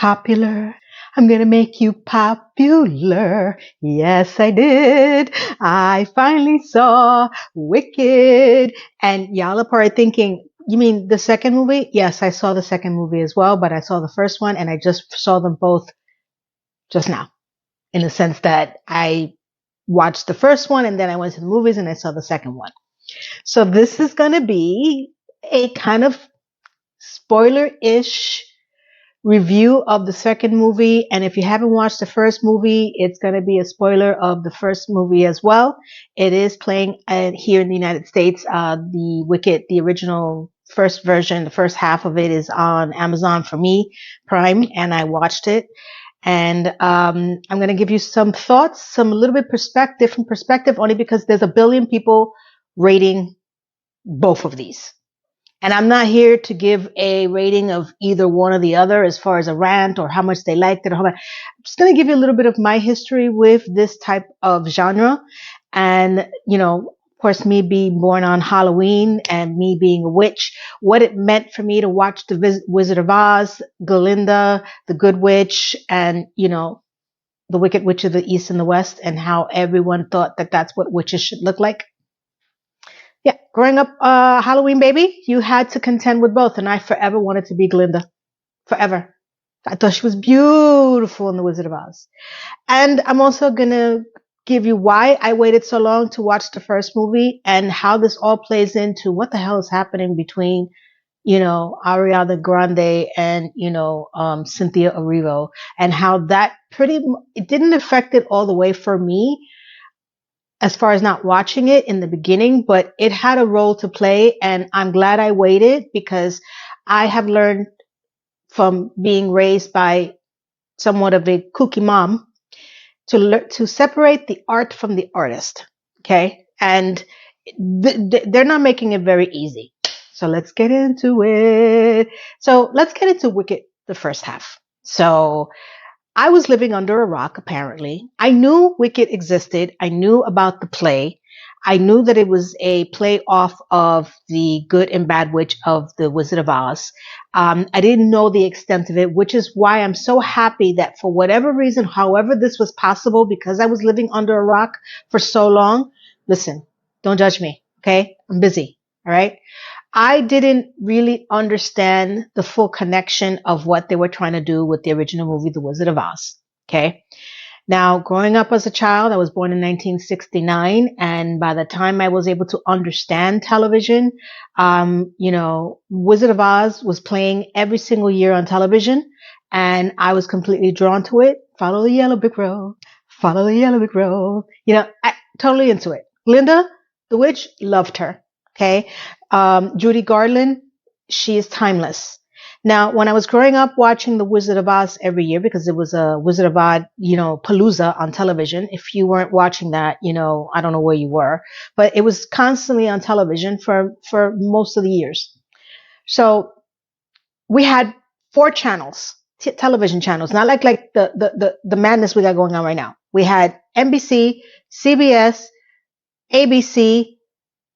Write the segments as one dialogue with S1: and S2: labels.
S1: popular. I'm gonna make you popular. Yes, I did. I finally saw Wicked. And y'all are probably thinking, you mean the second movie? Yes, I saw the second movie as well, but I saw the first one and I just saw them both just now, in the sense that I watched the first one and then I went to the movies and I saw the second one. So this is gonna be a kind of spoiler-ish review of the second movie. And if you haven't watched the first movie, it's going to be a spoiler of the first movie as well. It is playing here in the United States. The Wicked, the original first version, the first half of it is on Amazon for me, Prime, and I watched it. And I'm going to give you some thoughts, some a little bit different perspective, only because there's a billion people rating both of these. And I'm not here to give a rating of either one or the other as far as a rant or how much they liked it or how much. I'm just going to give you a little bit of my history with this type of genre. And, of course, me being born on Halloween and me being a witch, what it meant for me to watch The Wizard of Oz, Glinda, The Good Witch, and, The Wicked Witch of the East and the West, and how everyone thought that that's what witches should look like. Yeah, growing up, Halloween baby, you had to contend with both, and I forever wanted to be Glinda. Forever. I thought she was beautiful in The Wizard of Oz. And I'm also gonna give you why I waited so long to watch the first movie and how this all plays into what the hell is happening between, Ariana Grande and, Cynthia Erivo, and how that it didn't affect it all the way for me, as far as not watching it in the beginning, but it had a role to play. And I'm glad I waited, because I have learned from being raised by somewhat of a kooky mom to separate the art from the artist. Okay. And they're not making it very easy. So let's get into it. So let's get into Wicked, the first half. So I was living under a rock, apparently. I knew Wicked existed. I knew about the play. I knew that it was a play off of The Good and Bad Witch of the Wizard of Oz. I didn't know the extent of it, which is why I'm so happy that for whatever reason, however this was possible, because I was living under a rock for so long. Listen, don't judge me, okay? I'm busy, all right? I didn't really understand the full connection of what they were trying to do with the original movie, The Wizard of Oz. Okay. Now, growing up as a child, I was born in 1969. And by the time I was able to understand television, Wizard of Oz was playing every single year on television. And I was completely drawn to it. Follow the yellow brick road. Follow the yellow brick road. I totally into it. Glinda, the witch, loved her. Okay. Judy Garland, she is timeless. Now, when I was growing up watching The Wizard of Oz every year, because it was a Wizard of Oz, Palooza on television. If you weren't watching that, I don't know where you were, but it was constantly on television for most of the years. So we had 4 channels, television channels, not like the madness we got going on right now. We had NBC, CBS, ABC,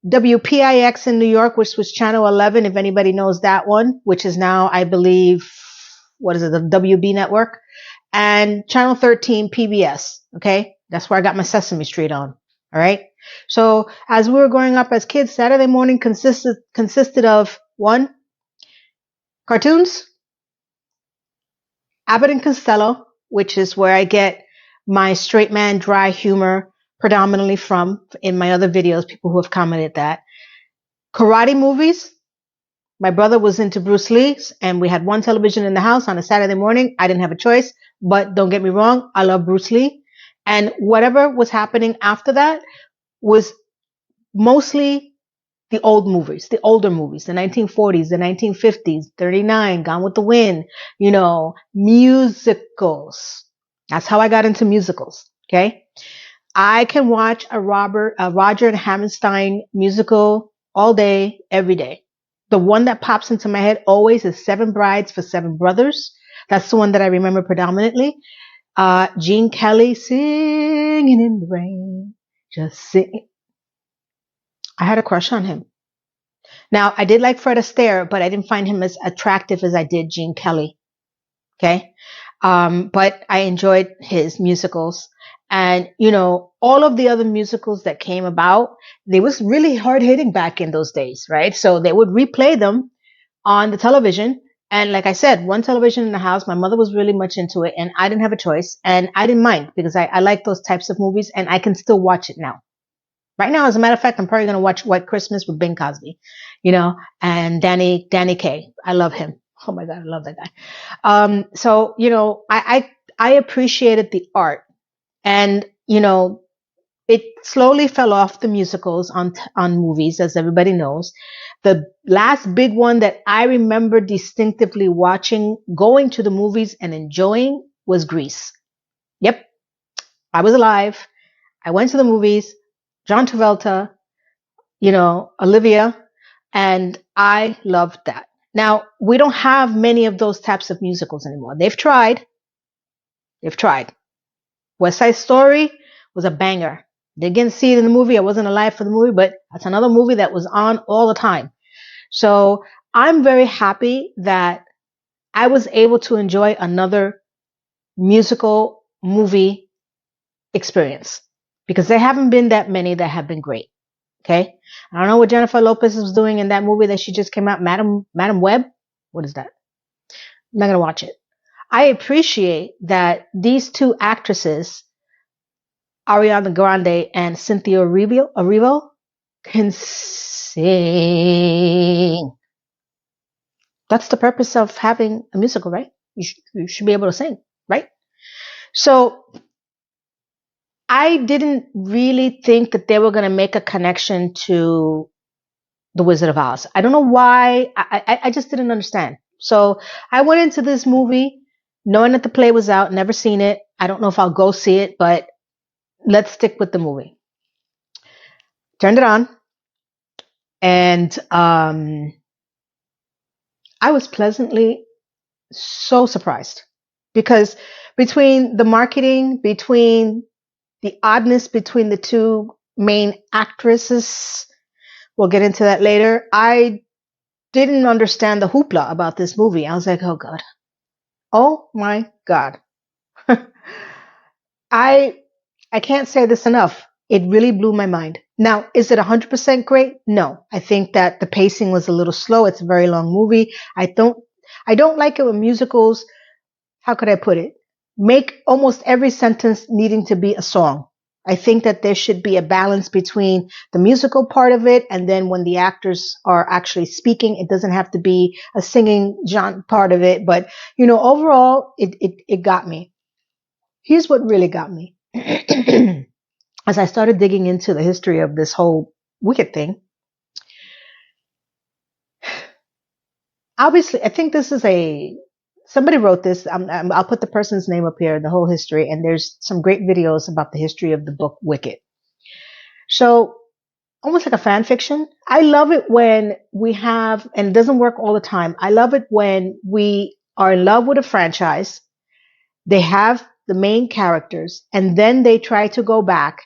S1: WPIX in New York, which was channel 11, if anybody knows that one, which is now, I believe, the WB network, and channel 13, PBS. Okay. That's where I got my Sesame Street on. All right. So as we were growing up as kids, Saturday morning consisted of 1, cartoons, Abbott and Costello, which is where I get my straight man dry humor predominantly from in my other videos, people who have commented that. Karate movies. My brother was into Bruce Lee, and we had one television in the house on a Saturday morning. I didn't have a choice, but don't get me wrong, I love Bruce Lee. And whatever was happening after that was mostly the old movies, the older movies, the 1940s, the 1950s, 39, Gone with the Wind, musicals. That's how I got into musicals. Okay. I can watch a Roger and Hammerstein musical all day, every day. The one that pops into my head always is 7 Brides for 7 Brothers. That's the one that I remember predominantly. Gene Kelly, singing in the rain, just singing. I had a crush on him. Now, I did like Fred Astaire, but I didn't find him as attractive as I did Gene Kelly. Okay. But I enjoyed his musicals. And, you know, all of the other musicals that came about, they was really hard hitting back in those days, right? So they would replay them on the television. And like I said, one television in the house, my mother was really much into it and I didn't have a choice and I didn't mind because I like those types of movies and I can still watch it now. Right now, as a matter of fact, I'm probably going to watch White Christmas with Bing Cosby, you know, and Danny Kaye. I love him. Oh my God, I love that guy. So, you know, I appreciated the art and, you know, it slowly fell off the musicals on movies, as everybody knows. The last big one that I remember distinctively watching, going to the movies and enjoying was Grease. Yep, I was alive. I went to the movies. John Travolta, you know, Olivia, and I loved that. Now, we don't have many of those types of musicals anymore. They've tried. They've tried. West Side Story was a banger. Didn't see it in the movie. I wasn't alive for the movie, but that's another movie that was on all the time. So I'm very happy that I was able to enjoy another musical movie experience because there haven't been that many that have been great. Okay. I don't know what Jennifer Lopez was doing in that movie that she just came out, Madam Web. What is that? I'm not going to watch it. I appreciate that these two actresses, Ariana Grande and Cynthia Erivo, can sing. That's the purpose of having a musical, right? You should be able to sing, right? So I didn't really think that they were going to make a connection to The Wizard of Oz. I don't know why. I just didn't understand. So I went into this movie knowing that the play was out, never seen it. I don't know if I'll go see it, but let's stick with the movie. Turned it on, and I was pleasantly so surprised because between the marketing, between the oddness between the two main actresses, we'll get into that later. I didn't understand the hoopla about this movie. I was like, oh God. Oh my God. I I can't say this enough. It really blew my mind. Now, is it 100% great? No. I think that the pacing was a little slow. It's a very long movie. I don't like it when musicals, how could I put it? Make almost every sentence needing to be a song. I think that there should be a balance between the musical part of it and then when the actors are actually speaking, it doesn't have to be a singing part of it. But, you know, overall, it got me. Here's what really got me. As I started digging into the history of this whole Wicked thing, obviously, I think this is somebody wrote this. I'll put the person's name up here, the whole history, and there's some great videos about the history of the book Wicked. So, almost like a fan fiction. I love it when we have, and it doesn't work all the time. I love it when we are in love with a franchise. They have the main characters, and then they try to go back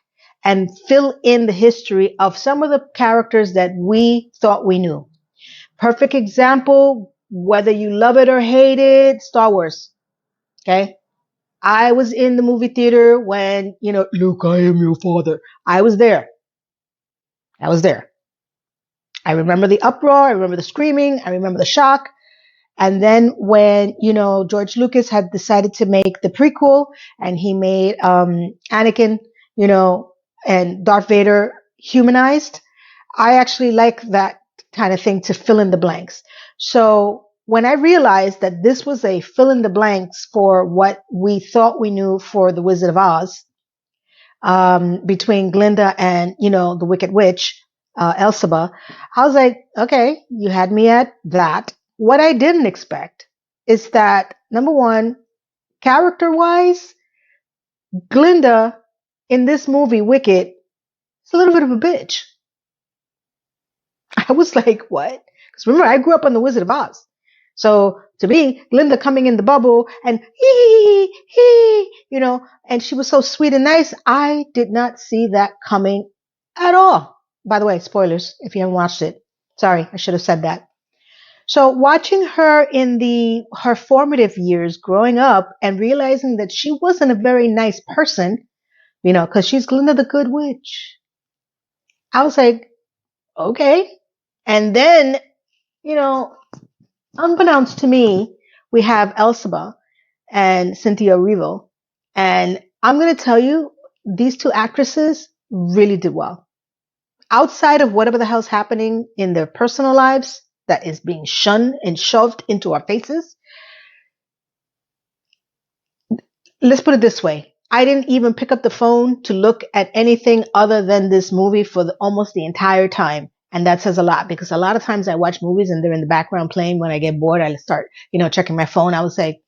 S1: and fill in the history of some of the characters that we thought we knew. Perfect example, whether you love it or hate it, Star Wars. Okay. I was in the movie theater when, you know, Luke, I am your father. I was there. I was there. I remember the uproar. I remember the screaming. I remember the shock. And then when, you know, George Lucas had decided to make the prequel and he made Anakin, you know, and Darth Vader humanized, I actually like that kind of thing to fill in the blanks. So when I realized that this was a fill in the blanks for what we thought we knew for The Wizard of Oz, between Glinda and, you know, the Wicked Witch, Elphaba, I was like, okay, you had me at that. What I didn't expect is that, number one, character wise, Glinda in this movie, Wicked, is a little bit of a bitch. I was like, what? Because remember, I grew up on The Wizard of Oz. So to me, Glinda coming in the bubble and hee, you know, and she was so sweet and nice. I did not see that coming at all. By the way, spoilers if you haven't watched it. Sorry, I should have said that. So watching her in the her formative years growing up and realizing that she wasn't a very nice person, because she's Glinda the Good Witch. I was like, okay. And then, you know, unbeknownst to me, we have Elphaba and Cynthia Erivo. And I'm going to tell you, these two actresses really did well. Outside of whatever the hell's happening in their personal lives that is being shunned and shoved into our faces, let's put it this way. I didn't even pick up the phone to look at anything other than this movie for almost the entire time. And that says a lot because a lot of times I watch movies and they're in the background playing. When I get bored, I start, checking my phone. I would say,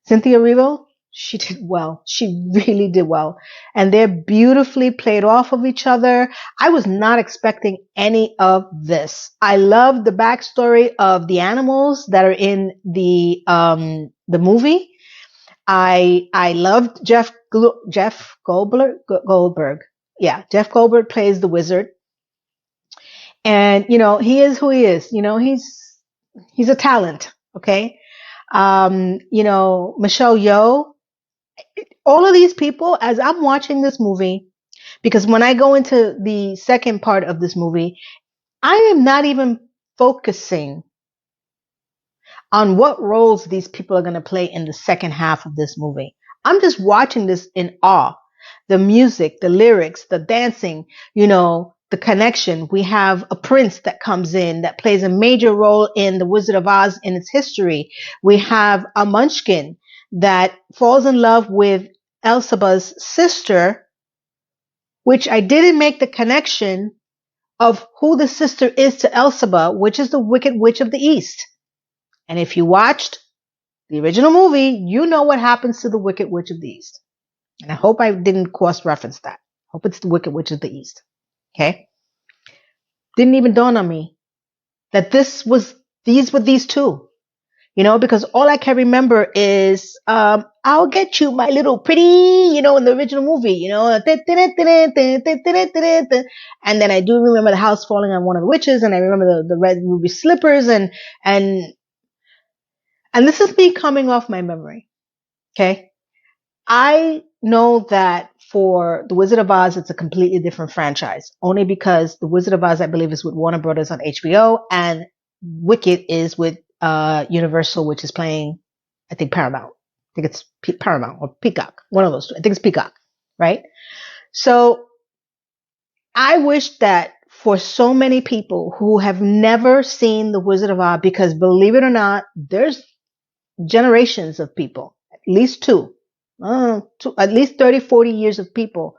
S1: Cynthia Erivo, she did well. She really did well. And they're beautifully played off of each other. I was not expecting any of this. I love the backstory of the animals that are in the movie. I loved Jeff Goldberg. Yeah, Jeff Goldberg plays the wizard, and he is who he is. He's a talent. Okay, Michelle Yeoh, all of these people. As I'm watching this movie, because when I go into the second part of this movie, I am not even focusing on what roles these people are going to play in the second half of this movie. I'm just watching this in awe. The music, the lyrics, the dancing, the connection. We have a prince that comes in that plays a major role in The Wizard of Oz in its history. We have a munchkin that falls in love with Elsaba's sister, which I didn't make the connection of who the sister is to Elsaba, which is the Wicked Witch of the East. And if you watched the original movie, you know what happens to the Wicked Witch of the East. And I hope I didn't cross-reference that. I hope it's the Wicked Witch of the East. Okay? Didn't even dawn on me that these were these two. Because all I can remember is, I'll get you, my little pretty, in the original movie, and then I do remember the house falling on one of the witches, and I remember the red ruby slippers, and this is me coming off my memory. Okay. I know that for The Wizard of Oz, it's a completely different franchise, only because The Wizard of Oz, I believe, is with Warner Brothers on HBO, and Wicked is with Universal, which is playing, I think, Paramount. I think it's Paramount or Peacock, one of those two. I think it's Peacock, right? So I wish that for so many people who have never seen The Wizard of Oz, because believe it or not, there's generations of people, at least at least 30, 40 years of people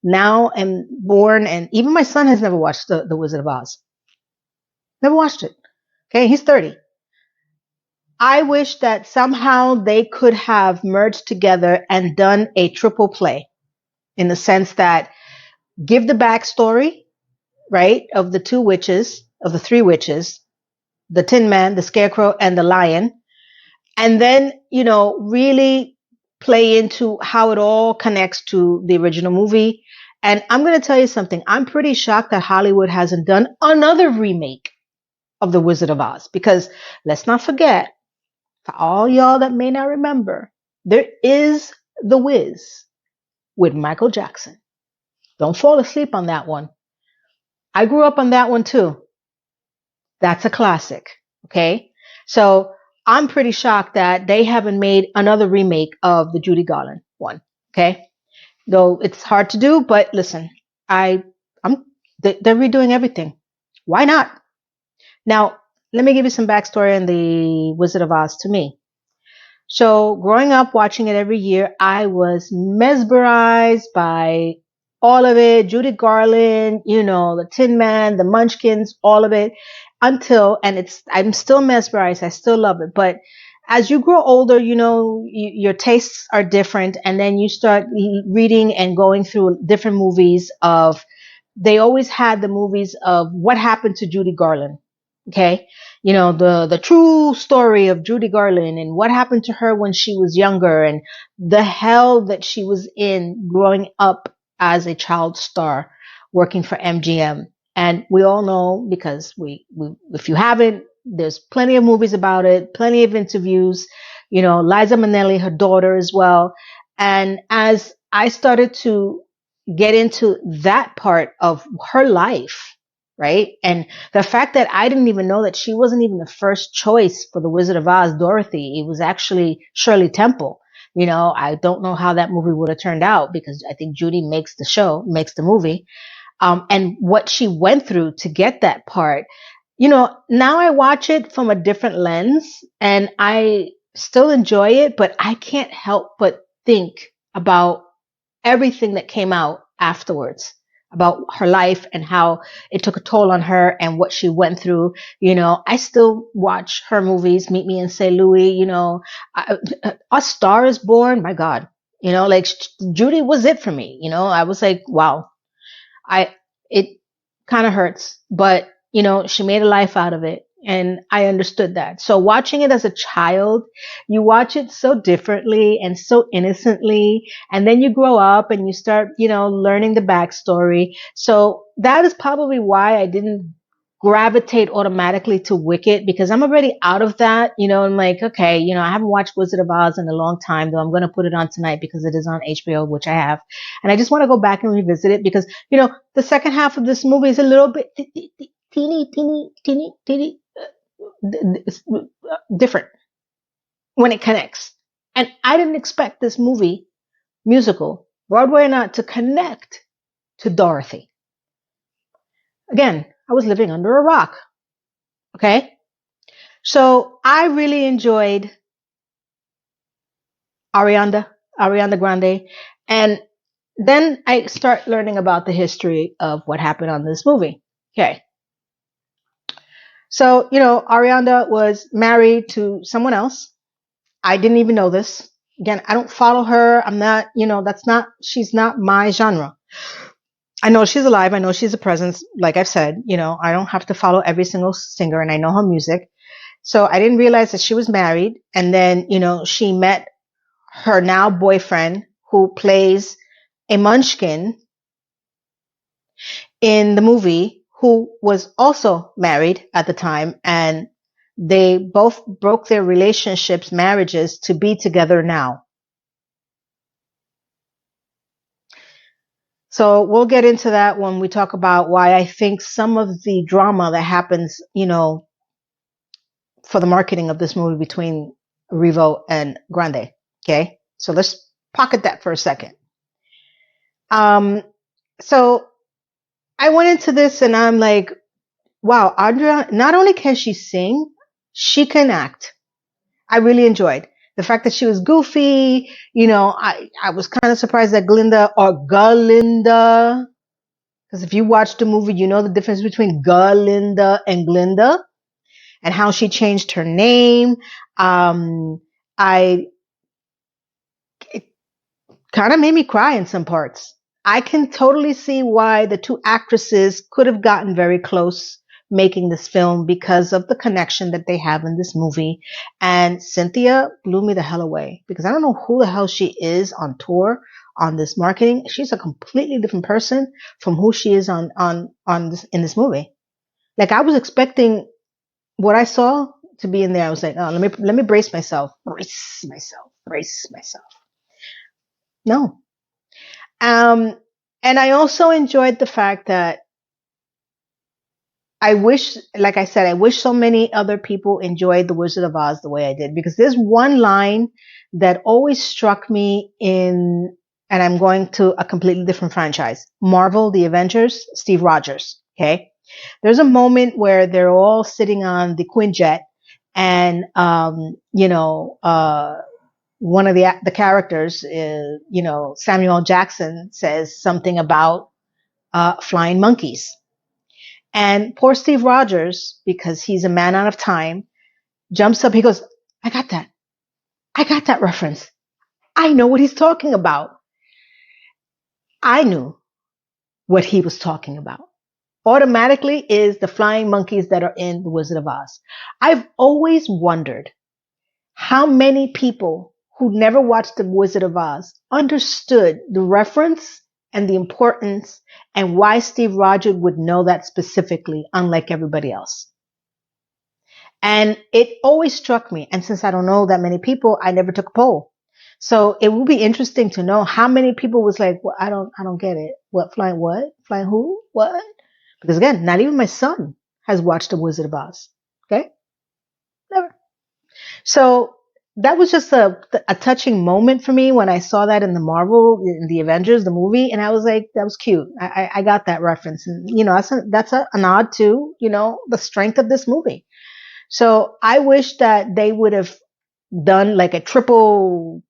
S1: now and born, and even my son has never watched the Wizard of Oz. Never watched it. Okay, he's 30. I wish that somehow they could have merged together and done a triple play in the sense that give the backstory, right, of the two witches, of the three witches, the Tin Man, the Scarecrow, and the Lion, and then, really play into how it all connects to the original movie. And I'm going to tell you something. I'm pretty shocked that Hollywood hasn't done another remake of The Wizard of Oz, because let's not forget, for all y'all that may not remember, there is The Wiz with Michael Jackson. Don't fall asleep on that one. I grew up on that one too. That's a classic. Okay. So I'm pretty shocked that they haven't made another remake of the Judy Garland one. Okay. Though it's hard to do, but listen, they're redoing everything. Why not? Now, let me give you some backstory on the Wizard of Oz to me. So growing up watching it every year, I was mesmerized by all of it. Judy Garland, the Tin Man, the Munchkins, all of it I'm still mesmerized. I still love it. But as you grow older, your tastes are different. And then you start reading and going through different movies they always had the movies of what happened to Judy Garland. Okay. The true story of Judy Garland and what happened to her when she was younger and the hell that she was in growing up as a child star working for MGM. And we all know, because if you haven't There's plenty of movies about it, plenty of interviews, Liza Minnelli, her daughter as well. And as I started to get into that part of her life, right? And the fact that I didn't even know that she wasn't even the first choice for the Wizard of Oz, Dorothy. It was actually Shirley Temple. I don't know how that movie would have turned out because I think Judy makes the movie. And what she went through to get that part. Now I watch it from a different lens and I still enjoy it, but I can't help but think about everything that came out afterwards about her life and how it took a toll on her and what she went through. I still watch her movies, Meet Me in St. Louis, A Star is Born. My God, like Judy was it for me. I was like, wow, it kind of hurts, but she made a life out of it. And I understood that. So watching it as a child, you watch it so differently and so innocently. And then you grow up and you start, learning the backstory. So that is probably why I didn't gravitate automatically to Wicked because I'm already out of that. I'm like, okay, I haven't watched Wizard of Oz in a long time, though I'm going to put it on tonight because it is on HBO, which I have. And I just want to go back and revisit it because, the second half of this movie is a little bit teeny, different when it connects. And I didn't expect this movie, musical, Broadway or not, to connect to Dorothy. Again, I was living under a rock. Okay. So I really enjoyed Ariana, Ariana Grande. And then I start learning about the history of what happened on this movie. Okay. So, Ariana was married to someone else. I didn't even know this. Again, I don't follow her. I'm not, she's not my genre. I know she's alive. I know she's a presence. Like I've said, I don't have to follow every single singer and I know her music. So I didn't realize that she was married. And then, she met her now boyfriend who plays a munchkin in the movie who was also married at the time. And they both broke their relationships, marriages to be together now. So we'll get into that when we talk about why I think some of the drama that happens, for the marketing of this movie between Revo and Grande. Okay. So let's pocket that for a second. So I went into this and I'm like, wow, Audra, not only can she sing, she can act. I really enjoyed the fact that she was goofy. I was kind of surprised that Glinda or Galinda, because if you watch the movie, you know the difference between Galinda and Glinda and how she changed her name. I It kind of made me cry in some parts. I can totally see why the two actresses could have gotten very close making this film because of the connection that they have in this movie. And Cynthia blew me the hell away because I don't know who the hell she is on tour on this marketing. She's a completely different person from who she is on this in this movie. Like I was expecting what I saw to be in there. I was like, oh, let me brace myself. No. And I also enjoyed the fact that I wish, like I said, I wish so many other people enjoyed The Wizard of Oz the way I did, because there's one line that always struck me and I'm going to a completely different franchise, Marvel, The Avengers, Steve Rogers. Okay. There's a moment where they're all sitting on the Quinjet and, one of the characters, Samuel Jackson says something about flying monkeys. And poor Steve Rogers, because he's a man out of time, jumps up. He goes, I got that. I got that reference. I know what he's talking about. I knew what he was talking about. Automatically is the flying monkeys that are in The Wizard of Oz. I've always wondered how many people who never watched The Wizard of Oz understood the reference and the importance and why Steve Rogers would know that specifically, unlike everybody else. And it always struck me. And since I don't know that many people, I never took a poll. So it will be interesting to know how many people was like, well, I don't get it. What? Flying who? What? Because again, not even my son has watched The Wizard of Oz. Okay? Never. So that was just a touching moment for me when I saw that in the Marvel, in the Avengers, the movie. And I was like, that was cute. I got that reference. And, that's a nod to, the strength of this movie. So I wish that they would have done like a triple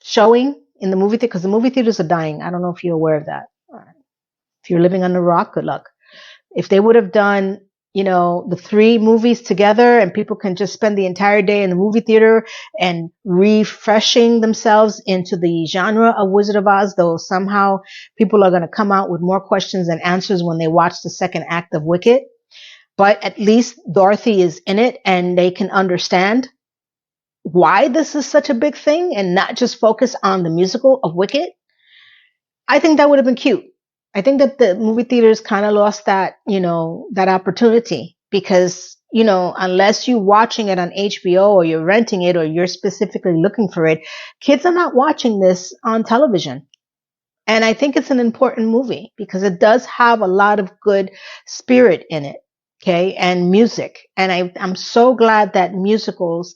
S1: showing in the movie theater, because the movie theaters are dying. I don't know if you're aware of that. If you're living under a rock, good luck. If they would have done, the three movies together and people can just spend the entire day in the movie theater and refreshing themselves into the genre of Wizard of Oz, though somehow people are going to come out with more questions than answers when they watch the second act of Wicked. But at least Dorothy is in it and they can understand why this is such a big thing and not just focus on the musical of Wicked. I think that would have been cute. I think that the movie theaters kind of lost that opportunity because, unless you're watching it on HBO or you're renting it or you're specifically looking for it, kids are not watching this on television. And I think it's an important movie because it does have a lot of good spirit in it. Okay. And music. And I'm so glad that musicals,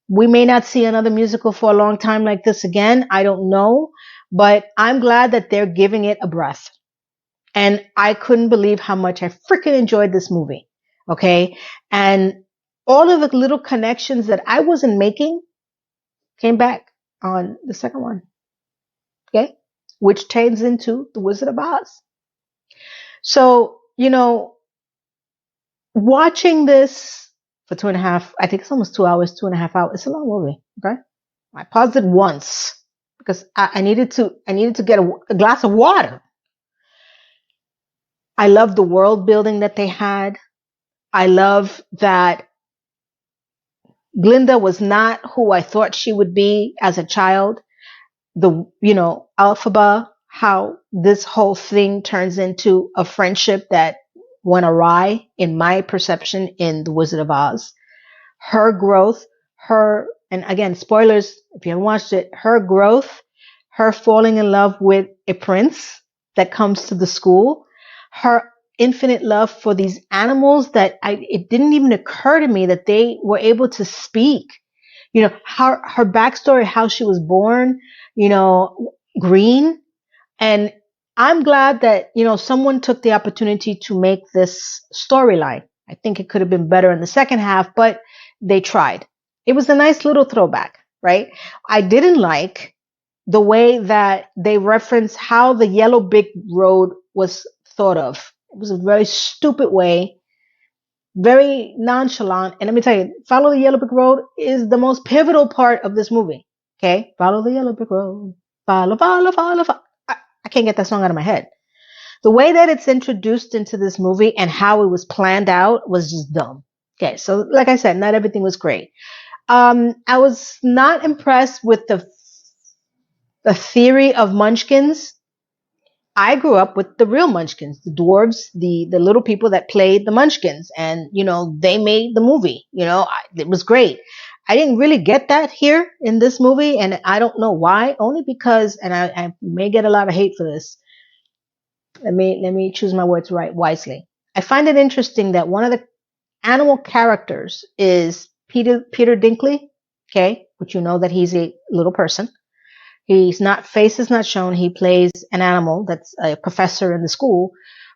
S1: we may not see another musical for a long time like this again. I don't know, but I'm glad that they're giving it a breath. And I couldn't believe how much I freaking enjoyed this movie. Okay. And all of the little connections that I wasn't making came back on the second one. Okay. Which turns into The Wizard of Oz. So, watching this for 2.5, I think it's almost 2 hours, 2.5 hours. It's a long movie. Okay. I paused it once because I needed to get a glass of water. I love the world building that they had. I love that Glinda was not who I thought she would be as a child. Alphaba, how this whole thing turns into a friendship that went awry in my perception in The Wizard of Oz. Her growth, and again, spoilers, if you haven't watched it, her growth, her falling in love with a prince that comes to the school, her infinite love for these animals that it didn't even occur to me that they were able to speak. Her backstory, how she was born, green. And I'm glad that, someone took the opportunity to make this storyline. I think it could have been better in the second half, but they tried. It was a nice little throwback, right? I didn't like the way that they reference how the Yellow Brick Road was thought of. It was a very stupid way, very nonchalant. And let me tell you, Follow the Yellow Brick Road is the most pivotal part of this movie. Okay? Follow the Yellow Brick Road. Follow, follow, follow, follow. I can't get that song out of my head. The way that it's introduced into this movie and how it was planned out was just dumb. Okay, so like I said, not everything was great. I was not impressed with the theory of munchkins. I grew up with the real munchkins, the dwarves, the little people that played the munchkins, and they made the movie. It was great. I didn't really get that here in this movie, and I don't know why. Only because, and I may get a lot of hate for this. Let me choose my words wisely. I find it interesting that one of the animal characters is Peter Dinkley, okay, which that he's a little person. He's not, face is not shown. He plays an animal that's a professor in the school,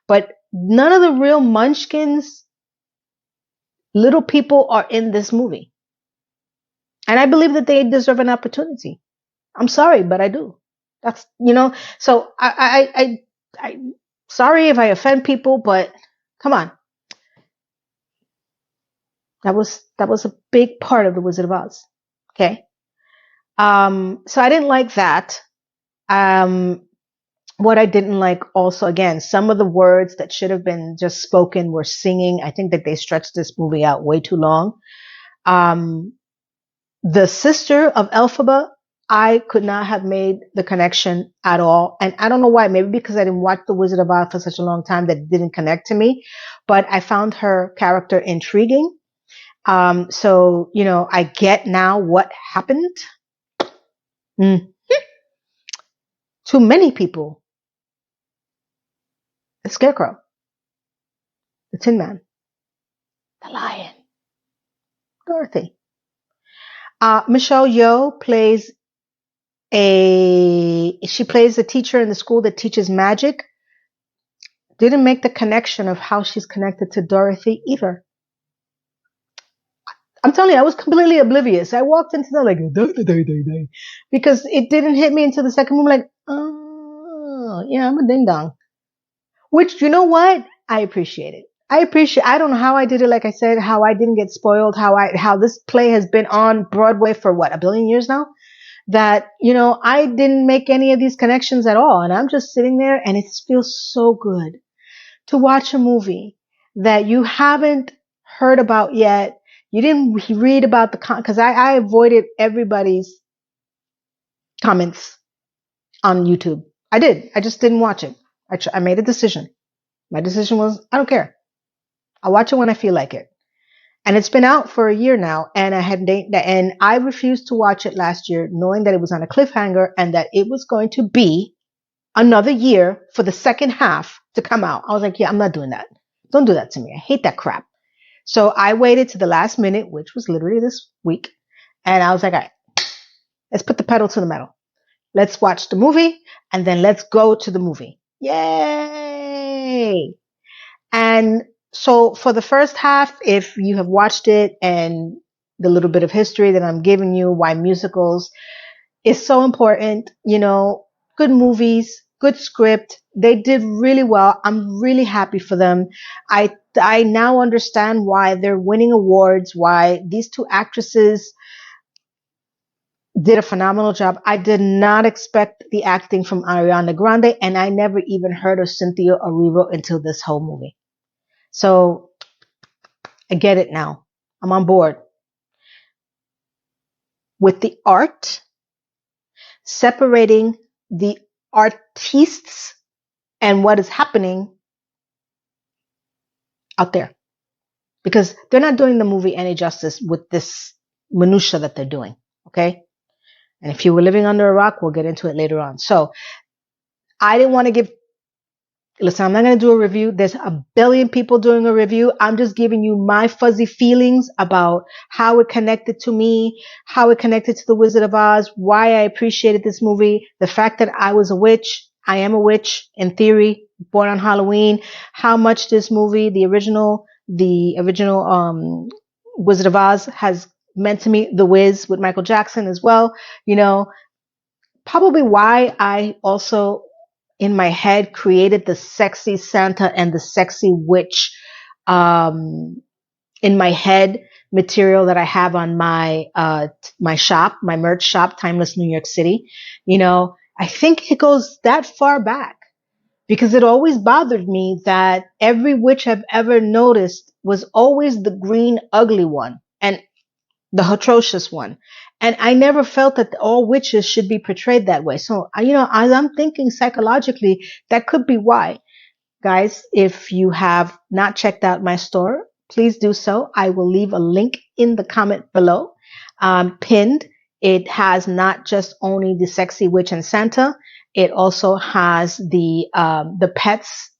S1: but none of the real munchkins, little people, are in this movie. And I believe that they deserve an opportunity. I'm sorry, but I do. That's, so I sorry if I offend people, but come on. That was a big part of The Wizard of Oz. Okay. So I didn't like that. What I didn't like also, again, some of the words that should have been just spoken were singing. I think that they stretched this movie out way too long. The sister of Elphaba, I could not have made the connection at all. And I don't know why. Maybe because I didn't watch The Wizard of Oz for such a long time that it didn't connect to me. But I found her character intriguing. So, I get now what happened. Mm. To many people, the Scarecrow, the Tin Man, the Lion, Dorothy. Michelle Yeoh she plays a teacher in the school that teaches magic. Didn't make the connection of how she's connected to Dorothy either. I'm telling you, I was completely oblivious. I walked into the like, because it didn't hit me until the second movie. Like, oh, yeah, I'm a ding dong. Which, you know what? I appreciate it. I don't know how I did it. Like I said, how I didn't get spoiled, how this play has been on Broadway for what, a billion years now? That, I didn't make any of these connections at all. And I'm just sitting there and it feels so good to watch a movie that you haven't heard about yet. You didn't read about because I avoided everybody's comments on YouTube. I did. I just didn't watch it. I made a decision. My decision was, I don't care. I'll watch it when I feel like it. And it's been out for a year now, and I refused to watch it last year, knowing that it was on a cliffhanger and that it was going to be another year for the second half to come out. I was like, yeah, I'm not doing that. Don't do that to me. I hate that crap. So I waited to the last minute, which was literally this week, and I was like, all right, let's put the pedal to the metal. Let's watch the movie, and then let's go to the movie. Yay! And so for the first half, if you have watched it and the little bit of history that I'm giving you, why musicals is so important, good movies, good script. They did really well. I'm really happy for them. I now understand why they're winning awards, why these two actresses did a phenomenal job. I did not expect the acting from Ariana Grande, and I never even heard of Cynthia Erivo until this whole movie. So I get it now. I'm on board. With the art, separating the artists and what is happening out there. Because they're not doing the movie any justice with this minutia that they're doing. Okay? And if you were living under a rock, we'll get into it later on. So I didn't want to give listen, I'm not going to do a review. There's a billion people doing a review. I'm just giving you my fuzzy feelings about how it connected to me, how it connected to The Wizard of Oz, why I appreciated this movie, the fact that I was a witch. I am a witch in theory, born on Halloween, how much this movie, the original Wizard of Oz has meant to me, The Wiz with Michael Jackson as well. Probably why I also in my head created the sexy Santa and the sexy witch in my head material that I have on my my merch shop, Timeless New York City. I think it goes that far back because it always bothered me that every witch I've ever noticed was always the green ugly one and the atrocious one. And I never felt that all witches should be portrayed that way. So, as I'm thinking psychologically, that could be why. Guys, if you have not checked out my store, please do so. I will leave a link in the comment below, pinned. It has not just only the sexy witch and Santa. It also has the pets,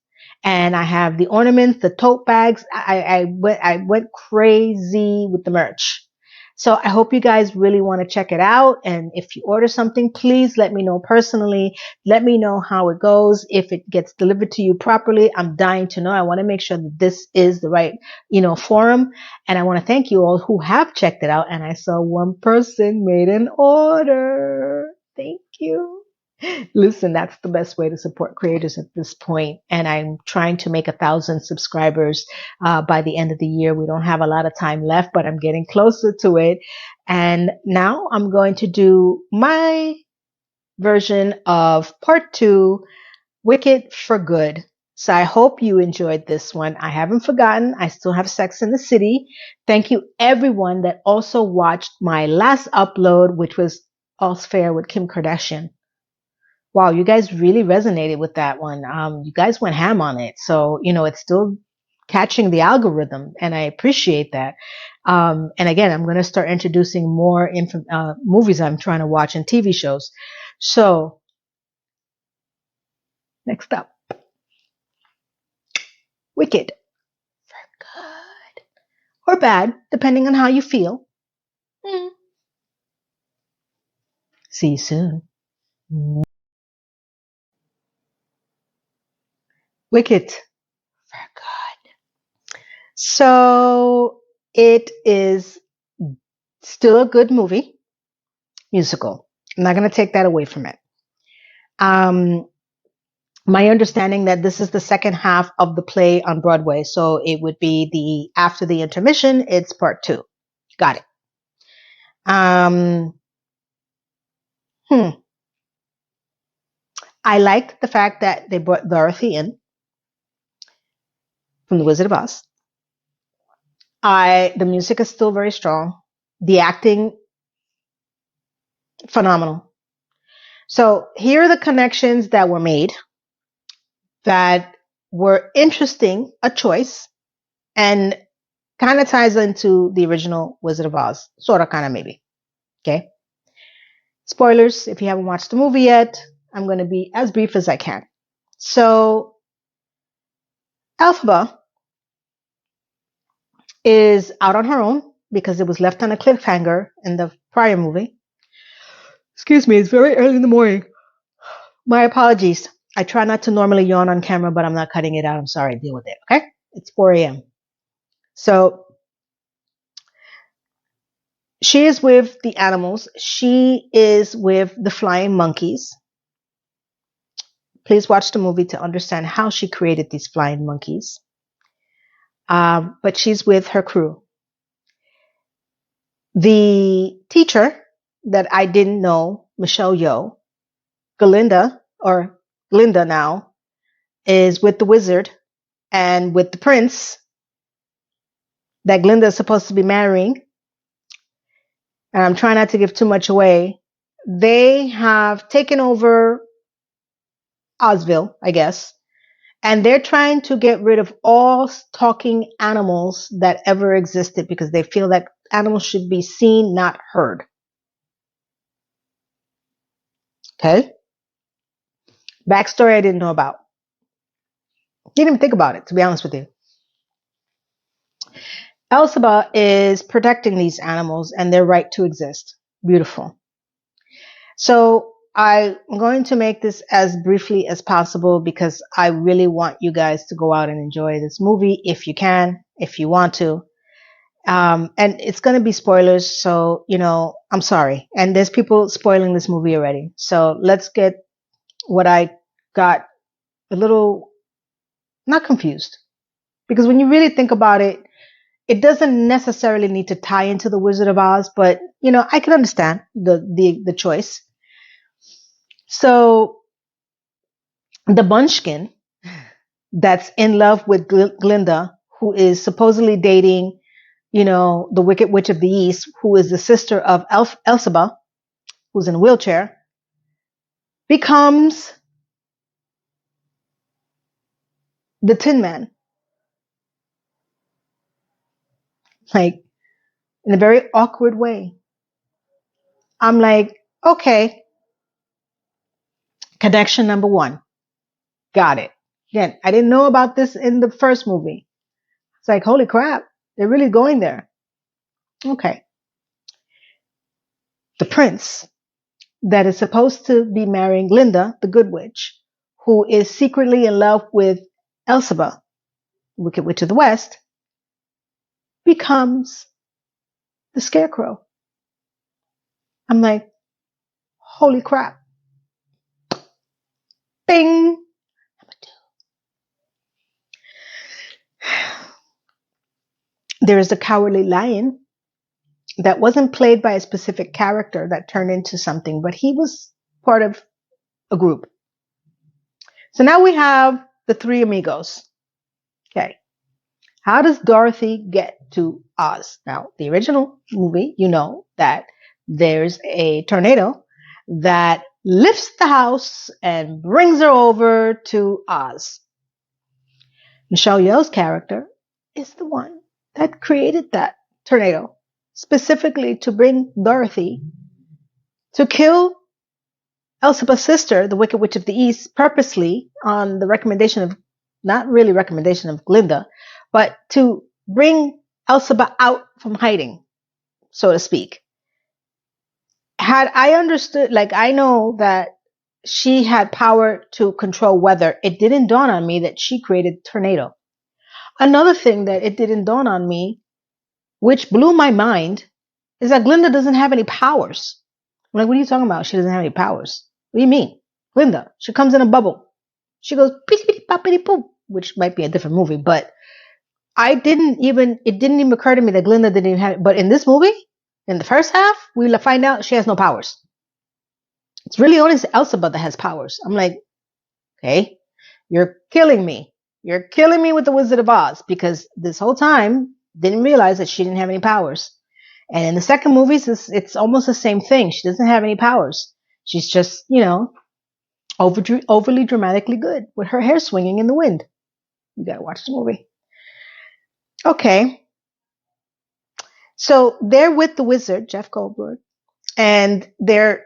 S1: and I have the ornaments, the tote bags. I went crazy with the merch. So I hope you guys really want to check it out. And if you order something, please let me know personally. Let me know how it goes. If it gets delivered to you properly, I'm dying to know. I want to make sure that this is the right, forum. And I want to thank you all who have checked it out. And I saw one person made an order. Thank you. Listen, that's the best way to support creators at this point. And I'm trying to make 1,000 subscribers by the end of the year. We don't have a lot of time left, but I'm getting closer to it. And now I'm going to do my version of part 2, Wicked for Good. So I hope you enjoyed this one. I haven't forgotten. I still have Sex in the City. Thank you everyone that also watched my last upload, which was All's Fair with Kim Kardashian. Wow, you guys really resonated with that one. You guys went ham on it. So, it's still catching the algorithm, and I appreciate that. And again, I'm going to start introducing more movies I'm trying to watch and TV shows. So, next up, Wicked. Good or bad, depending on how you feel. Mm. See you soon. Wicked. Very good. So, it is still a good movie, musical. I'm not going to take that away from it. My understanding that this is the second half of the play on Broadway, so it would be after the intermission, it's part 2. Got it. I liked the fact that they brought Dorothy in from The Wizard of Oz. The music is still very strong. The acting, phenomenal. So here are the connections that were made that were interesting, a choice, and kind of ties into the original Wizard of Oz, sort of, kind of, maybe. Okay. Spoilers, if you haven't watched the movie yet, I'm going to be as brief as I can. So, Elphaba is out on her own because it was left on a cliffhanger in the prior movie. Excuse me, it's very early in the morning. My apologies. I try not to normally yawn on camera, but I'm not cutting it out. I'm sorry. Deal with it, okay? It's 4 a.m. So, she is with the animals. She is with the flying monkeys. Please watch the movie to understand how she created these flying monkeys. But she's with her crew. The teacher that I didn't know, Michelle Yeoh, Glinda now, is with the wizard and with the prince that Glinda is supposed to be marrying. And I'm trying not to give too much away. They have taken over Ozville, I guess, and they're trying to get rid of all talking animals that ever existed because they feel that animals should be seen, not heard. Okay? Backstory I didn't know about. Didn't even think about it, to be honest with you. Elphaba is protecting these animals and their right to exist. Beautiful. So I'm going to make this as briefly as possible because I really want you guys to go out and enjoy this movie if you can, if you want to. And it's going to be spoilers, so, I'm sorry. And there's people spoiling this movie already. So let's get what I got a little, not confused. Because when you really think about it, it doesn't necessarily need to tie into the Wizard of Oz, but, I can understand the choice. So the Munchkin that's in love with Glinda, who is supposedly dating, the Wicked Witch of the East, who is the sister of Elphaba, who's in a wheelchair, becomes the Tin Man. Like, in a very awkward way. I'm like, okay, connection number 1. Got it. Again, I didn't know about this in the first movie. It's like, holy crap, they're really going there. Okay. The prince that is supposed to be marrying Glinda, the good witch, who is secretly in love with Elphaba, Wicked Witch of the West, becomes the Scarecrow. I'm like, holy crap. Bing. There is a Cowardly Lion that wasn't played by a specific character that turned into something, but he was part of a group. So now we have the 3 amigos. Okay. How does Dorothy get to Oz? Now, the original movie, you know that there's a tornado that lifts the house and brings her over to Oz. Michelle Yeoh's character is the one that created that tornado, specifically to bring Dorothy to kill Elsaba's sister, the Wicked Witch of the East, purposely on the recommendation of, not really recommendation of Glinda, but to bring Elsaba out from hiding, so to speak. Had I understood, like I know that she had power to control weather, it didn't dawn on me that she created tornado. Another thing that it didn't dawn on me, which blew my mind, is that Glinda doesn't have any powers. I'm like, what are you talking about? She doesn't have any powers. What do you mean? Glinda, she comes in a bubble. She goes, pippity poppity poop, which might be a different movie, but it didn't even occur to me that Glinda didn't even have it. But in this movie, in the first half, we find out she has no powers. It's really only Elzaba that has powers. I'm like, okay, you're killing me. You're killing me with the Wizard of Oz, because this whole time didn't realize that she didn't have any powers. And in the second movie, it's almost the same thing. She doesn't have any powers. She's just, overly dramatically good with her hair swinging in the wind. You gotta watch the movie. Okay. So they're with the wizard, Jeff Goldblum, and they're,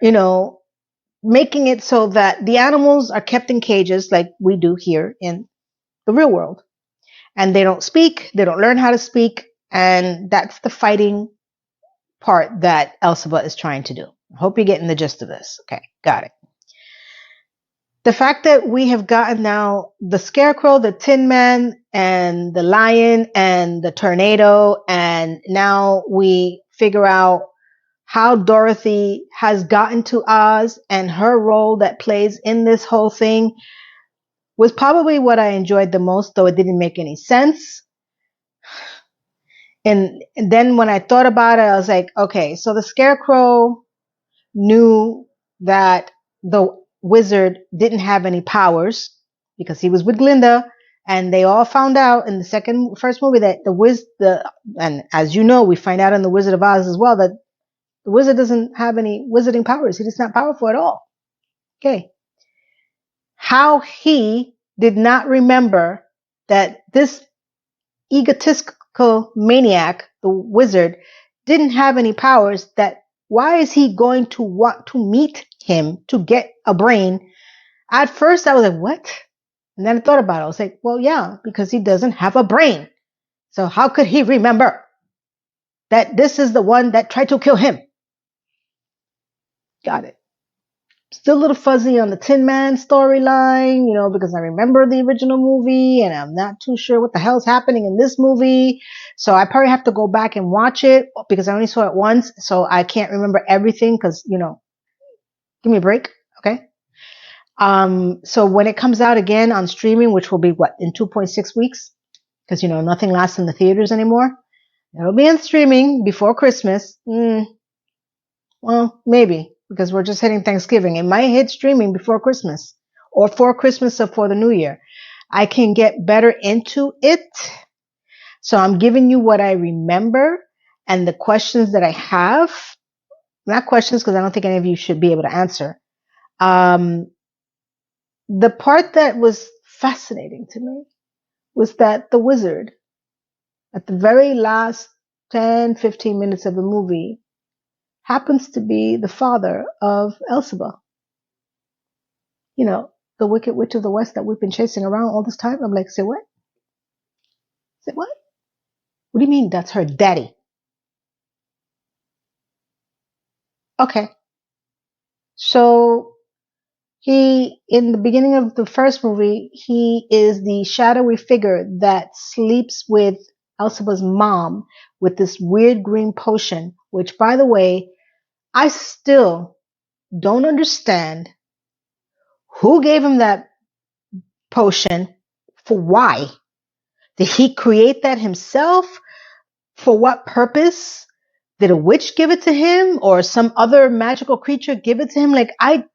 S1: making it so that the animals are kept in cages like we do here in the real world. And they don't speak, they don't learn how to speak, and that's the fighting part that Elzaba is trying to do. I hope you're getting the gist of this. Okay, got it. The fact that we have gotten now the Scarecrow, the Tin Man, and the Lion, and the Tornado, and now we figure out how Dorothy has gotten to Oz and her role that plays in this whole thing was probably what I enjoyed the most, though it didn't make any sense. And then when I thought about it, I was like, okay, so the Scarecrow knew that the wizard didn't have any powers because he was with Glinda, and they all found out in the first movie that and as you know, we find out in the Wizard of Oz as well that the wizard doesn't have any wizarding powers. He's not powerful at all. Okay. How he did not remember that this egotistical maniac, the wizard, didn't have any powers, that why is he going to want to meet him to get a brain? At first I was like, what? And then I thought about it. I was like, well, yeah, because he doesn't have a brain. So how could he remember that this is the one that tried to kill him? Got it. Still a little fuzzy on the Tin Man storyline, because I remember the original movie and I'm not too sure what the hell's happening in this movie. So I probably have to go back and watch it because I only saw it once. So I can't remember everything because, give me a break. Okay. So when it comes out again on streaming, which will be in 2.6 weeks, because, nothing lasts in the theaters anymore. It'll be in streaming before Christmas. Well, maybe, because we're just hitting Thanksgiving. It might hit streaming before Christmas or for Christmas or for the New Year. I can get better into it. So I'm giving you what I remember and the questions that I have. Not questions, because I don't think any of you should be able to answer. The part that was fascinating to me was that the wizard, at the very last 10, 15 minutes of the movie, happens to be the father of Elzaba. The Wicked Witch of the West that we've been chasing around all this time. I'm like, say what? Say what? What do you mean that's her daddy? Okay. So in the beginning of the first movie, he is the shadowy figure that sleeps with Elsaba's mom with this weird green potion, which, by the way, I still don't understand who gave him that potion, for why. Did he create that himself? For what purpose? Did a witch give it to him or some other magical creature give it to him? Like, I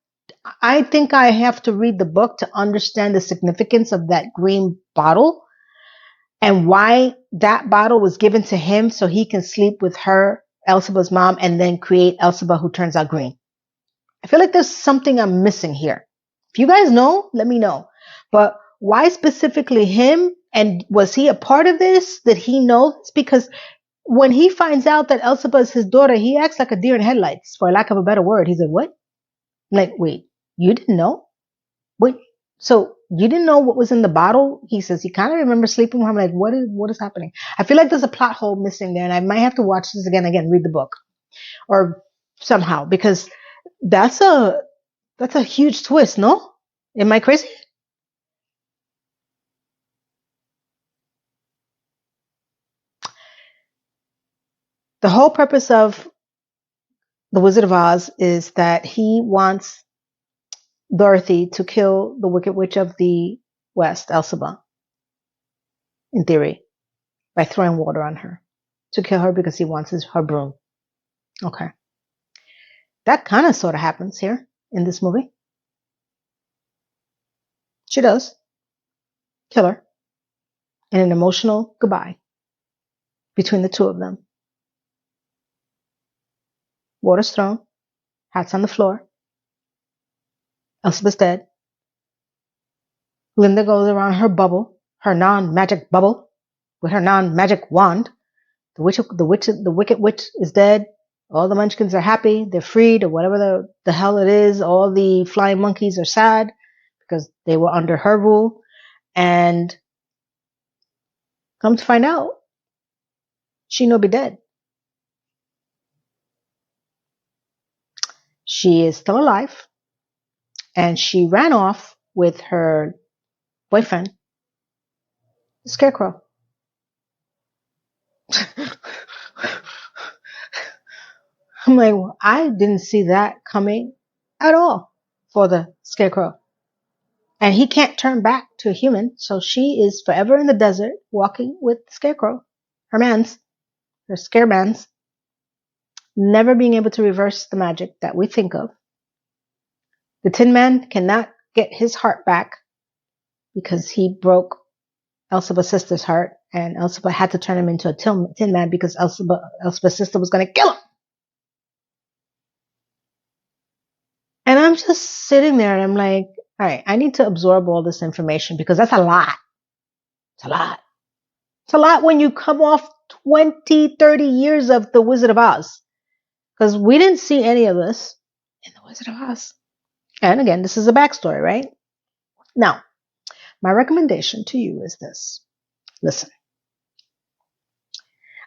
S1: think I have to read the book to understand the significance of that green bottle and why that bottle was given to him so he can sleep with her, Elsaba's mom, and then create Elzaba, who turns out green. I feel like there's something I'm missing here. If you guys know, let me know. But why specifically him? And was he a part of this? Did he know? It's because when he finds out that Elphaba is his daughter, he acts like a deer in headlights, for lack of a better word. He's like, "What? Like, wait, you didn't know? Wait, so you didn't know what was in the bottle?" He says he kind of remembers sleeping with him. Like, what is happening? I feel like there's a plot hole missing there, and I might have to watch this again, read the book, or somehow, because that's a that's a huge twist, no? Am I crazy? The whole purpose of the Wizard of Oz is that he wants Dorothy to kill the Wicked Witch of the West, Elphaba, in theory, by throwing water on her. To kill her because he wants her broom. Okay. That kind of sort of happens here in this movie. She does kill her in an emotional goodbye between the two of them. Water's thrown, hats on the floor. Elsa's dead. Linda goes around her bubble, her non-magic bubble, with her non-magic wand. The Wicked Witch is dead. All the Munchkins are happy. They're freed, or whatever the hell it is. All the flying monkeys are sad because they were under her rule. And come to find out, she no be dead. She is still alive, and she ran off with her boyfriend, the Scarecrow. I'm like, I didn't see that coming at all for the Scarecrow. And he can't turn back to a human, so she is forever in the desert walking with the Scarecrow, her scare mans, never being able to reverse the magic that we think of. The Tin Man cannot get his heart back because he broke Elphaba's sister's heart, and Elphaba had to turn him into a Tin Man because Elphaba's sister was going to kill him. And I'm just sitting there and I'm like, all right, I need to absorb all this information because that's a lot. It's a lot. It's a lot when you come off 20, 30 years of The Wizard of Oz. Because we didn't see any of this in The Wizard of Oz. And again, this is a backstory, right? Now, my recommendation to you is this. Listen.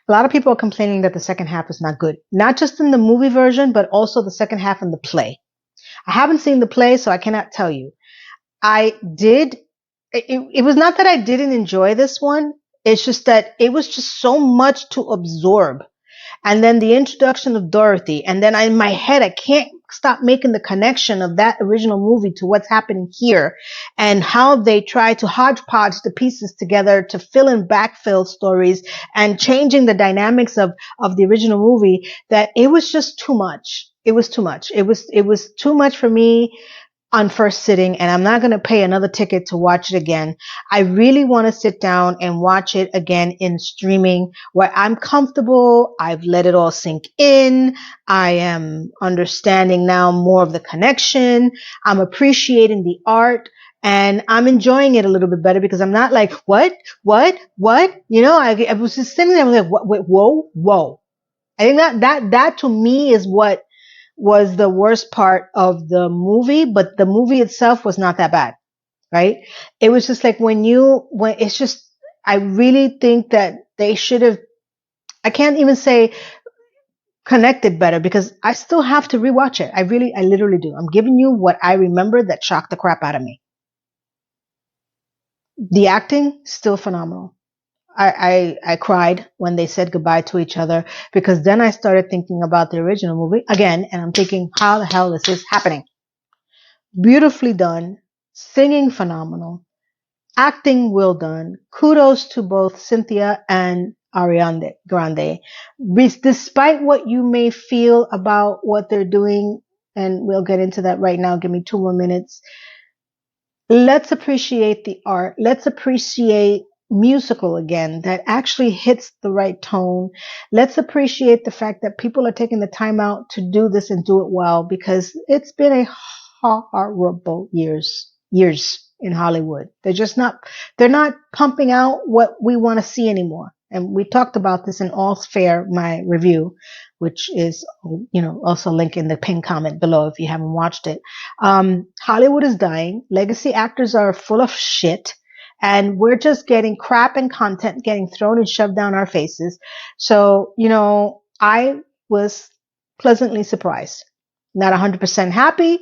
S1: A lot of people are complaining that the second half is not good. Not just in the movie version, but also the second half in the play. I haven't seen the play, so I cannot tell you. I did. It was not that I didn't enjoy this one. It's just that it was just so much to absorb. And then the introduction of Dorothy. And then in my head, I can't stop making the connection of that original movie to what's happening here and how they try to hodgepodge the pieces together to fill in backfill stories and changing the dynamics of the original movie, that it was just too much. It was too much. It was too much for me on first sitting, and I'm not going to pay another ticket to watch it again. I really want to sit down and watch it again in streaming where I'm comfortable. I've let it all sink in. I am understanding now more of the connection. I'm appreciating the art, and I'm enjoying it a little bit better because I'm not like, what? You know, I was just sitting there, I was like, what, wait, whoa. I think that to me is what was the worst part of the movie, but the movie itself was not that bad, right? It was just like when it's just, I really think that they should have, I can't even say connected better because I still have to rewatch it. I literally do. I'm giving you what I remember that shocked the crap out of me. The acting, still phenomenal. I cried when they said goodbye to each other because then I started thinking about the original movie again, and I'm thinking, how the hell is this happening? Beautifully done, singing phenomenal, acting well done. Kudos to both Cynthia and Ariana Grande. Despite what you may feel about what they're doing, and we'll get into that right now. Give me 2 more minutes. Let's appreciate the art. Let's appreciate musical again that actually hits the right tone. Let's appreciate the fact that people are taking the time out to do this and do it well, because it's been a horrible years in Hollywood. They're not pumping out what we want to see anymore. and we talked about this in All's Fair, my review, which is, also link in the pinned comment below if you haven't watched it. Hollywood is dying. Legacy actors are full of shit. And we're just getting crap and content getting thrown and shoved down our faces. So, I was pleasantly surprised. Not 100% happy,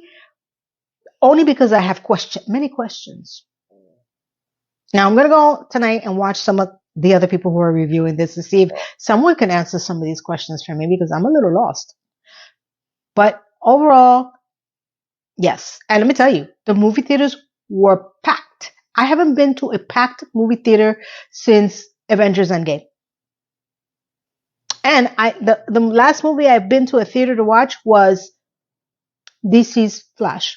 S1: only because I have many questions. Now I'm going to go tonight and watch some of the other people who are reviewing this to see if someone can answer some of these questions for me, because I'm a little lost. But overall, yes. And let me tell you, the movie theaters were packed. I haven't been to a packed movie theater since Avengers Endgame. And the last movie I've been to a theater to watch was DC's Flash.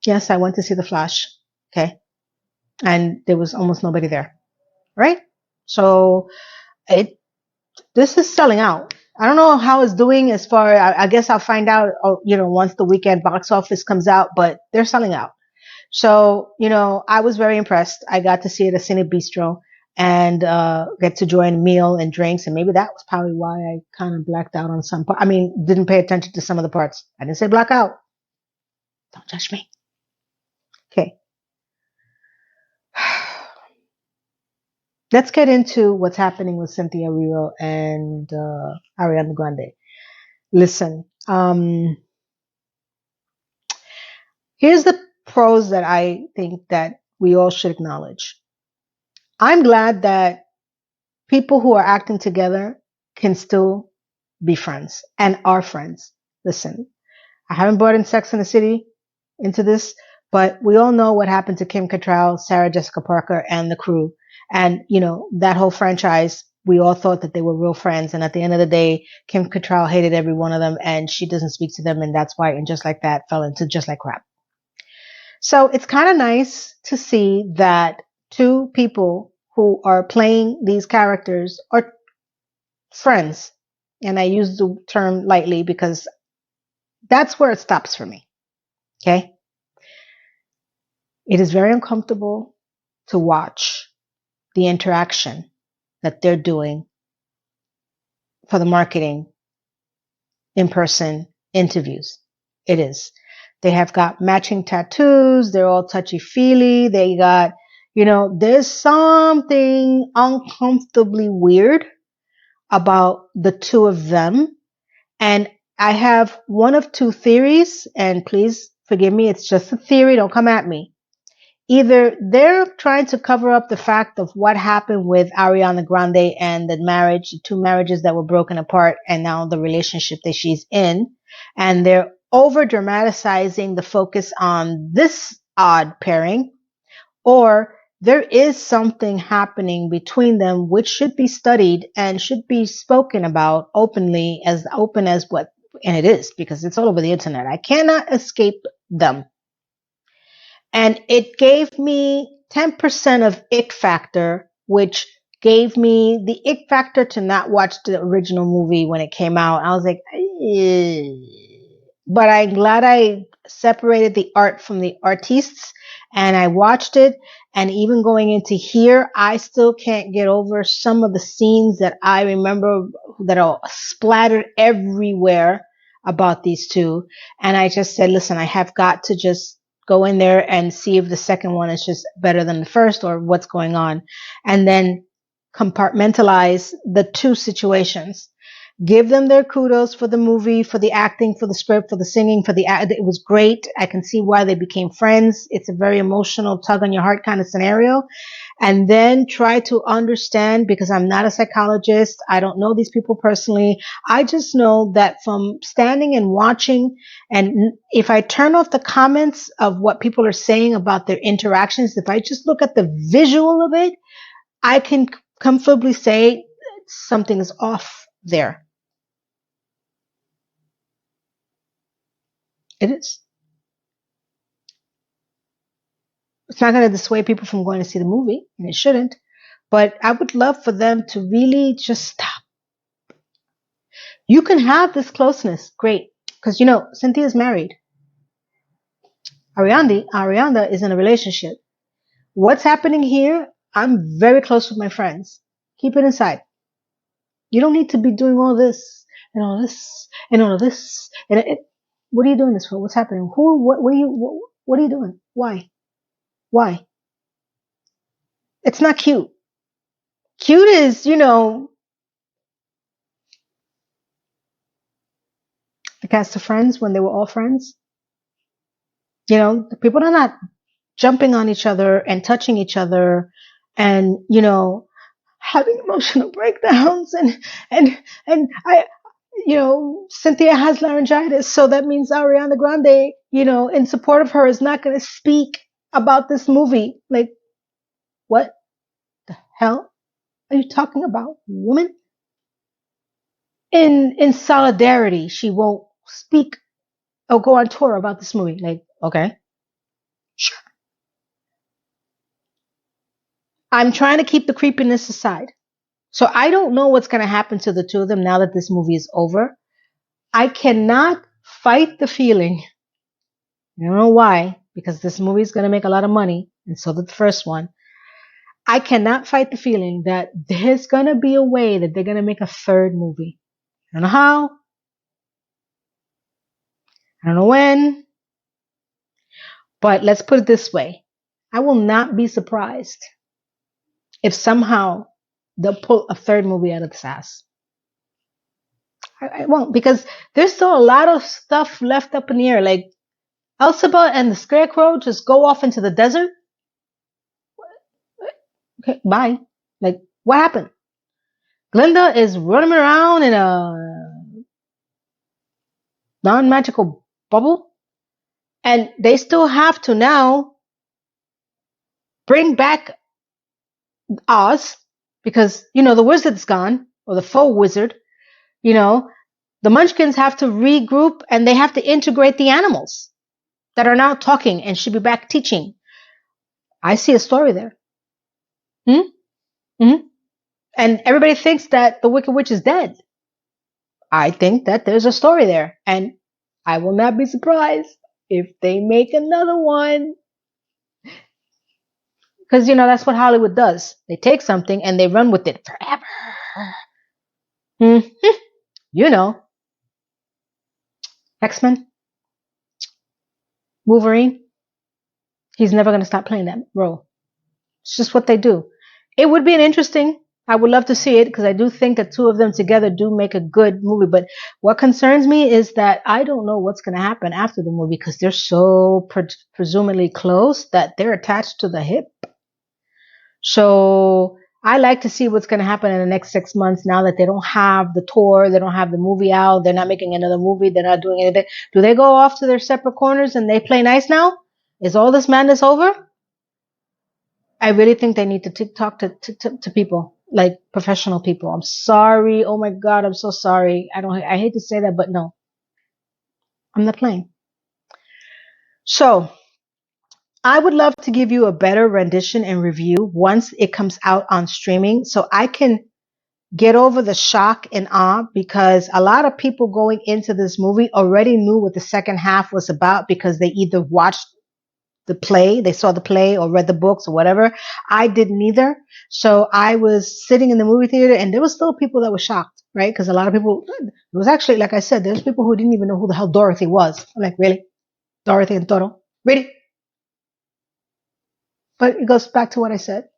S1: Yes, I went to see the Flash. Okay. And there was almost nobody there. Right? So this is selling out. I don't know how it's doing as far, I guess I'll find out, once the weekend box office comes out, but they're selling out. So, I was very impressed. I got to see it at Cine Bistro and get to join meal and drinks. And maybe that was probably why I kind of blacked out on some part. I mean, didn't pay attention to some of the parts. I didn't say black out. Don't judge me. Okay. Let's get into what's happening with Cynthia Erivo and Ariana Grande. Listen, here's the pros that I think that we all should acknowledge. I'm glad that people who are acting together can still be friends and are friends. Listen, I haven't brought in Sex in the City into this, but we all know what happened to Kim Cattrall, Sarah Jessica Parker, and the crew. And, that whole franchise, we all thought that they were real friends. And at the end of the day, Kim Cattrall hated every one of them and she doesn't speak to them. And that's why, and Just Like That fell into Just Like Crap. So it's kind of nice to see that two people who are playing these characters are friends. And I use the term lightly because that's where it stops for me. Okay. It is very uncomfortable to watch the interaction that they're doing for the marketing in-person interviews. It is. They have got matching tattoos. They're all touchy-feely. They got, there's something uncomfortably weird about the two of them. And I have one of two theories, and please forgive me, it's just a theory. Don't come at me. Either they're trying to cover up the fact of what happened with Ariana Grande and the two marriages that were broken apart, and now the relationship that she's in, and they're over dramatizing the focus on this odd pairing, or there is something happening between them which should be studied and should be spoken about openly, as open as and it is, because it's all over the internet. I cannot escape them. And it gave me 10% of ick factor, which gave me the ick factor to not watch the original movie when it came out. I was like, but I'm glad I separated the art from the artistes and I watched it. And even going into here, I still can't get over some of the scenes that I remember that are splattered everywhere about these two. And I just said, listen, I have got to just go in there and see if the second one is just better than the first or what's going on. And then compartmentalize the two situations. Give them their kudos for the movie, for the acting, for the script, for the singing, it was great. I can see why they became friends. It's a very emotional tug on your heart kind of scenario. And then try to understand, because I'm not a psychologist. I don't know these people personally. I just know that from standing and watching, and if I turn off the comments of what people are saying about their interactions, if I just look at the visual of it, I can comfortably say something is off there. It is. It's not going to dissuade people from going to see the movie, and it shouldn't. But I would love for them to really just stop. You can have this closeness, great, because Cynthia's married. Ariana is in a relationship. What's happening here? I'm very close with my friends. Keep it inside. You don't need to be doing all this and all this and all of this. What are you doing this for? What's happening? What are you doing? Why? Why? It's not cute. Cute is, the cast of Friends when they were all friends. The people are not jumping on each other and touching each other and, having emotional breakdowns and Cynthia has laryngitis, so that means Ariana Grande, in support of her, is not going to speak about this movie. Like, what the hell are you talking about, woman? In solidarity, she won't speak or go on tour about this movie. Like, okay, sure. I'm trying to keep the creepiness aside. So I don't know what's going to happen to the two of them now that this movie is over. I cannot fight the feeling. I don't know why, because this movie is going to make a lot of money, and so did the first one. I cannot fight the feeling that there's going to be a way that they're going to make a third movie. I don't know how. I don't know when. But let's put it this way. I will not be surprised if somehow they'll pull a third movie out of this ass. I won't, because there's still a lot of stuff left up in the air. Like, Elzebub and the Scarecrow just go off into the desert. Okay, bye. Like, what happened? Glinda is running around in a non-magical bubble, and they still have to now bring back Oz because, the wizard's gone, or the faux wizard. The Munchkins have to regroup and they have to integrate the animals that are now talking and should be back teaching. I see a story there. Mm-hmm. And everybody thinks that the Wicked Witch is dead. I think that there's a story there, and I will not be surprised if they make another one. Because, that's what Hollywood does. They take something and they run with it forever. Mm-hmm. X-Men, Wolverine, he's never going to stop playing that role. It's just what they do. It would be I would love to see it because I do think that two of them together do make a good movie. But what concerns me is that I don't know what's going to happen after the movie because they're so presumably close that they're attached to the hip. So I like to see what's going to happen in the next 6 months now that they don't have the tour, they don't have the movie out, they're not making another movie, they're not doing anything. Do they go off to their separate corners and they play nice now? Is all this madness over? I really think they need to talk to people, like professional people. I'm sorry. Oh my God, I'm so sorry. I hate to say that, but no. I'm not playing. So I would love to give you a better rendition and review once it comes out on streaming so I can get over the shock and awe because a lot of people going into this movie already knew what the second half was about because they either watched the play, they saw the play or read the books or whatever. I didn't either. So I was sitting in the movie theater and there was still people that were shocked, right? Because a lot of people, it was actually, like I said, there's people who didn't even know who the hell Dorothy was. I'm like, really? Dorothy and Toro? Really? But it goes back to what I said.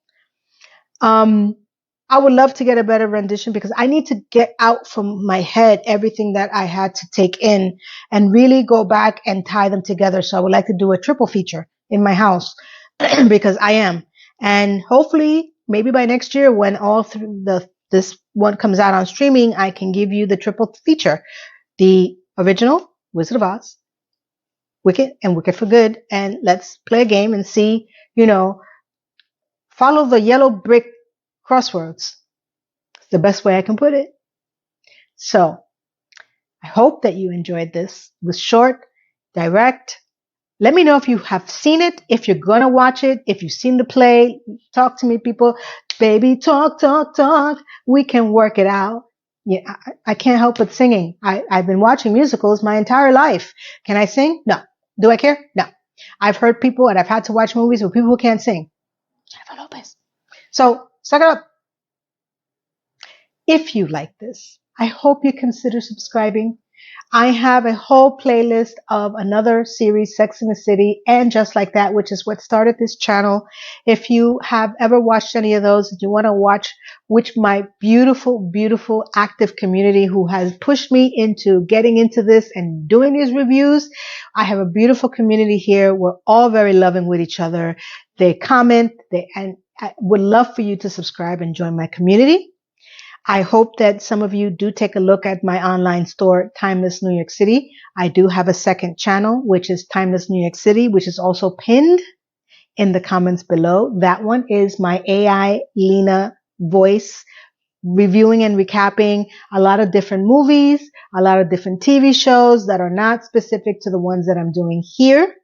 S1: I would love to get a better rendition because I need to get out from my head everything that I had to take in and really go back and tie them together. So I would like to do a triple feature in my house because I am. And hopefully, maybe by next year when all through this one comes out on streaming, I can give you the triple feature. The original Wizard of Oz, Wicked and Wicked for Good. And let's play a game and see, follow the yellow brick crosswords. It's the best way I can put it. So I hope that you enjoyed this. It was short, direct. Let me know if you have seen it, if you're going to watch it, if you've seen the play. Talk to me, people. Baby, talk, talk, talk. We can work it out. Yeah, I can't help but singing. I've been watching musicals my entire life. Can I sing? No. Do I care? No. I've heard people and I've had to watch movies with people who can't sing. Jennifer Lopez. So suck it up. If you like this, I hope you consider subscribing. I have a whole playlist of another series, Sex in the City, and Just Like That, which is what started this channel. If you have ever watched any of those, if you want to watch which my beautiful, beautiful active community who has pushed me into getting into this and doing these reviews, I have a beautiful community here. We're all very loving with each other. They comment, and I would love for you to subscribe and join my community. I hope that some of you do take a look at my online store, Timeless New York City. I do have a second channel, which is Timeless New York City, which is also pinned in the comments below. That one is my AI Lena voice reviewing and recapping a lot of different movies, a lot of different TV shows that are not specific to the ones that I'm doing here.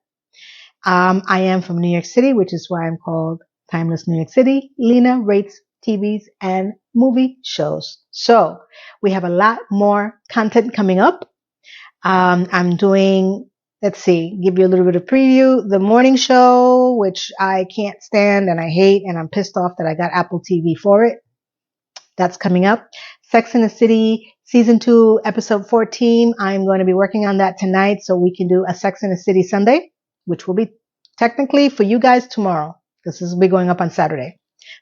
S1: I am from New York City, which is why I'm called Timeless New York City. Lena rates TVs and movie shows. So we have a lot more content coming up. I'm doing, let's see, give you a little bit of preview. The morning show, which I can't stand and I hate, and I'm pissed off that I got Apple TV for it. That's coming up. Sex in the City, season 2, episode 14. I'm going to be working on that tonight so we can do a Sex in the City Sunday, which will be technically for you guys tomorrow. This will be going up on Saturday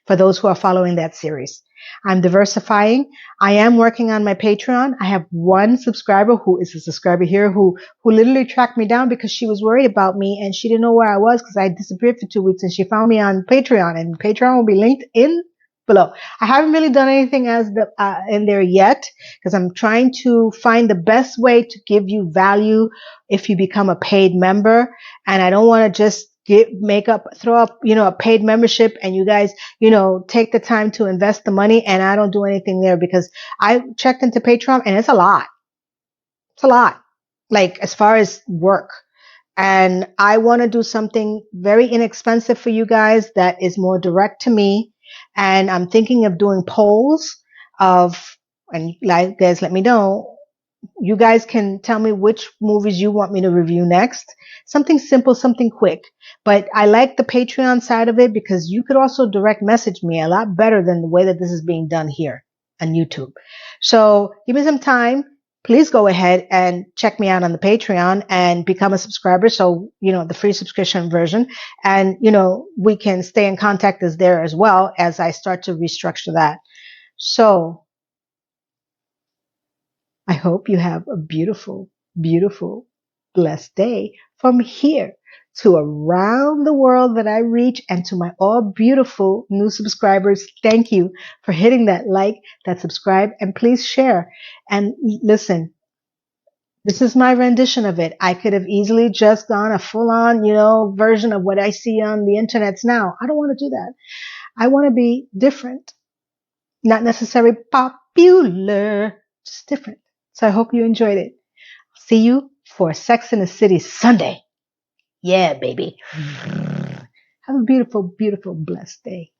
S1: for those who are following that series. I'm diversifying. I am working on my Patreon. I have one subscriber who is a subscriber here who literally tracked me down because she was worried about me and she didn't know where I was because I disappeared for 2 weeks, and she found me on Patreon, and Patreon will be linked in below. I haven't really done anything in there yet because I'm trying to find the best way to give you value if you become a paid member, and I don't want to just throw up, a paid membership and you guys, take the time to invest the money and I don't do anything there, because I checked into Patreon and it's a lot. It's a lot. Like as far as work. And I want to do something very inexpensive for you guys that is more direct to me. And I'm thinking of doing polls and like guys, let me know. You guys can tell me which movies you want me to review next. Something simple, something quick. But I like the Patreon side of it because you could also direct message me a lot better than the way that this is being done here on YouTube. So give me some time. Please go ahead and check me out on the Patreon and become a subscriber. So, the free subscription version. And, we can stay in contact there as well as I start to restructure that. So I hope you have a beautiful, beautiful, blessed day from here to around the world that I reach, and to my all beautiful new subscribers. Thank you for hitting that like, that subscribe, and please share. And listen, this is my rendition of it. I could have easily just gone a full on, version of what I see on the internets now. I don't want to do that. I want to be different, not necessarily popular, just different. So I hope you enjoyed it. See you for Sex in the City Sunday. Yeah, baby. Have a beautiful, beautiful, blessed day.